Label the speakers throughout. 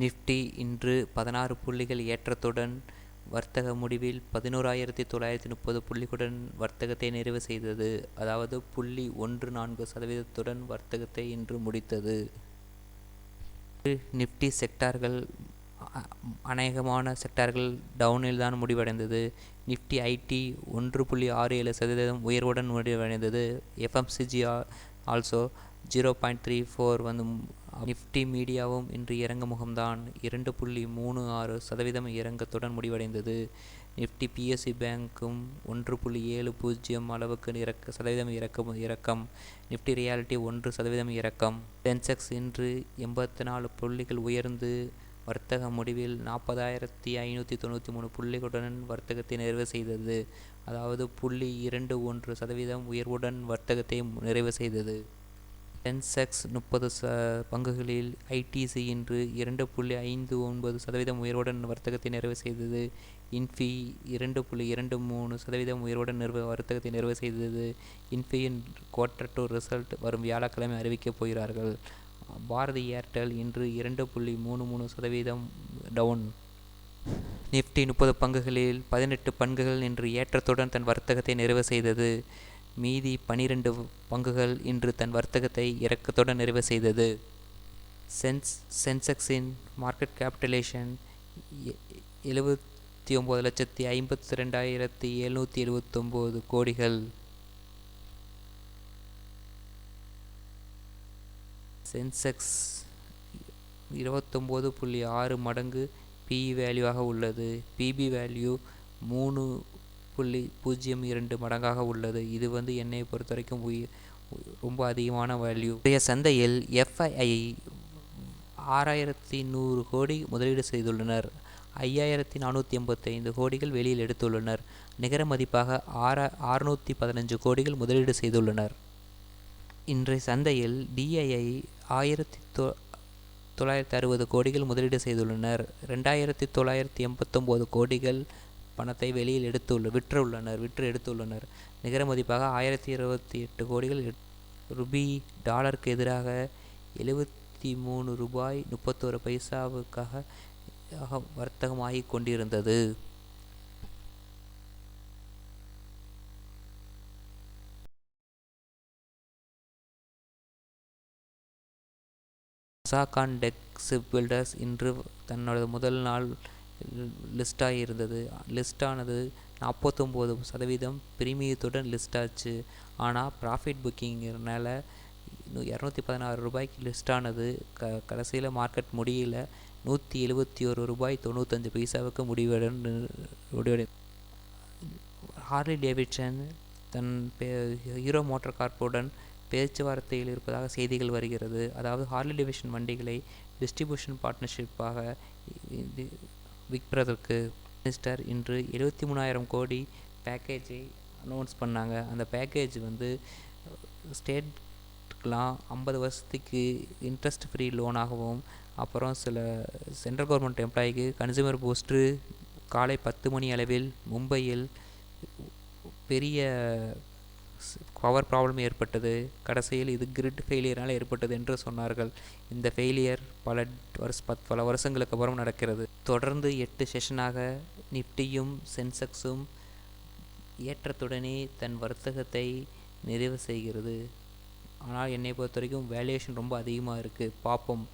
Speaker 1: Nifty இன்று 16 புள்ளிகள் ஏற்றத்துடன் வர்த்தக முடிவில் 11,930 புள்ளிகளுடன் வர்த்தகத்தை நிறைவு செய்தது. அதாவது 0.14% வர்த்தகத்தை இன்று முடித்தது. நிஃப்டி செக்டார்கள் அநேகமான செக்டார்கள் டவுனில் தான் முடிவடைந்தது. நிஃப்டி ஐடி 1.67% உயர்வுடன் முடிவடைந்தது. எஃப்எம்சிஜி ஆல்சோ 0.34 நிஃப்டி மீடியாவும் இன்று இறங்க முகம்தான் 2.36% இறங்கத்துடன் முடிவடைந்தது. நிஃப்டி பிஎஸ்சி பேங்க்கும் 1.70 அளவுக்கு இறக்கம். நிஃப்டி ரியாலிட்டி 1% இறக்கம். சென்செக்ஸ் இன்று 84 புள்ளிகள் உயர்ந்து வர்த்தக முடிவில் 40,593 புள்ளிகளுடன் வர்த்தகத்தை நிறைவு செய்தது. அதாவது 0.21% உயர்வுடன் வர்த்தகத்தை நிறைவு செய்தது. சென்செக்ஸ் 30 பங்குகளில் ஐடிசி இன்று 2.59% உயர்வுடன் வர்த்தகத்தை நிறைவு செய்தது. இன்ஃபி 2.23% உயர்வுடன் வர்த்தகத்தை நிறைவு செய்தது. இன்ஃபியின் Q2 ரிசல்ட் வரும் வியாழக்கிழமை அறிவிக்கப் போகிறார்கள். பாரதி ஏர்டெல் இன்று 2.33% டவுன். நிஃப்டி 30 பங்குகளில் 18 பங்குகள் இன்று ஏற்றத்துடன் தன் வர்த்தகத்தை நிறைவு செய்தது. மீதி 12 பங்குகள் இன்று தன் வர்த்தகத்தை இறக்கத்துடன் நிறைவு செய்தது. சென்செக்ஸின் மார்க்கெட் கேபிட்டலேஷன் 79,52,779 கோடிகள். சென்செக்ஸ் 29.6 மடங்கு பிஇ வேல்யூவாக உள்ளது. பிபி வேல்யூ 3.02 மடங்காக உள்ளது. இது என்னை பொறுத்த வரைக்கும் ரொம்ப அதிகமான வேல்யூ. சந்தையில் எஃப்ஐஐ 6,100 கோடி முதலீடு செய்துள்ளனர். 5,485 கோடிகள் வெளியில் எடுத்துள்ளனர். நிகர மதிப்பாக 615 கோடிகள் முதலீடு செய்துள்ளனர். இன்றைய சந்தையில் டிஐஐ 1,960 கோடிகள் முதலீடு செய்துள்ளனர். 2,989 கோடிகள் பணத்தை வெளியில் விற்று எடுத்துள்ளனர். நிகர மதிப்பாக 1,028 கோடிகள். ரூபி டாலருக்கு எதிராக 73 ரூபாய் 31 பைசாவுக்காக வர்த்தகமாகிக் கொண்டிருந்தது. மசாகான் டெக் ஷிப் பில்டர்ஸ் இன்று தன்னோட முதல் நாள் லிஸ்டாகிருந்தது. லிஸ்டானது 49% பிரீமியத்துடன் லிஸ்ட் ஆச்சு. ஆனால் ப்ராஃபிட் புக்கிங்கிறனால 216 ரூபாய்க்கு லிஸ்டானது. கடைசியில் மார்க்கெட் முடியல 171 ரூபாய் 95 பைசாவுக்கு முடிவடை. ஹார்லி டேவிட்சன் தன் ஹீரோ மோட்டார் கார்ப்புடன் பேச்சுவார்த்தையில் இருப்பதாக செய்திகள் வருகிறது. அதாவது ஹார்லி டேவிட்சன் வண்டிகளை டிஸ்ட்ரிபியூஷன் பார்ட்னர்ஷிப்பாக விற்பதற்கு மினிஸ்டர் இன்று 73,000 கோடி பேக்கேஜை அனௌன்ஸ் பண்ணாங்க. அந்த பேக்கேஜ் ஸ்டேட்லாம் 50 வருஷத்துக்கு இன்ட்ரெஸ்ட் ஃப்ரீ லோனாகவும், அப்புறம் சில சென்ட்ரல் கவர்மெண்ட் எம்ப்ளாய்க்கு கன்சூமர் பூஸ்ட்டு. காலை 10 மணி அளவில் மும்பையில் பெரிய பவர் ப்ராப்ளம் ஏற்பட்டது. கடைசியில் இது கிரிட் ஃபெயிலியரால் ஏற்பட்டது என்று சொன்னார்கள். இந்த ஃபெயிலியர் பல வருஷங்களுக்கு அப்புறம் நடக்கிறது. தொடர்ந்து 8 செஷனாக நிஃப்டியும் சென்செக்ஸும் ஏற்றத்துடனே தன் வர்த்தகத்தை நிறைவு செய்கிறது. ஆனால் என்னை பொறுத்த வரைக்கும் வேல்யூவேஷன் ரொம்ப அதிகமாக இருக்குது. பார்ப்போம்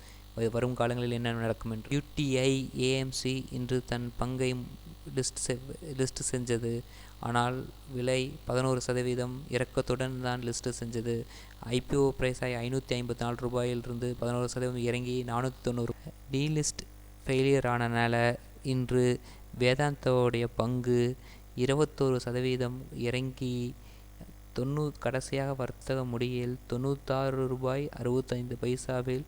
Speaker 1: வரும் காலங்களில் என்ன நடக்கும் என்று. யூடிஐ ஏஎம்சி இன்று தன் பங்கை லிஸ்ட் செஞ்சது. ஆனால் விலை 11% இறக்கத்துடன் தான் லிஸ்ட்டு செஞ்சது. ஐபிஓ ப்ரைஸ் 554 ரூபாயிலிருந்து 11% இறங்கி 490. டீலிஸ்ட் ஃபெயிலியர் ஆனனால இன்று வேதாந்தாவுடைய பங்கு 21% இறங்கி கடைசியாக வர்த்தக முடியில் 96 ரூபாய் 65 பைசாவில்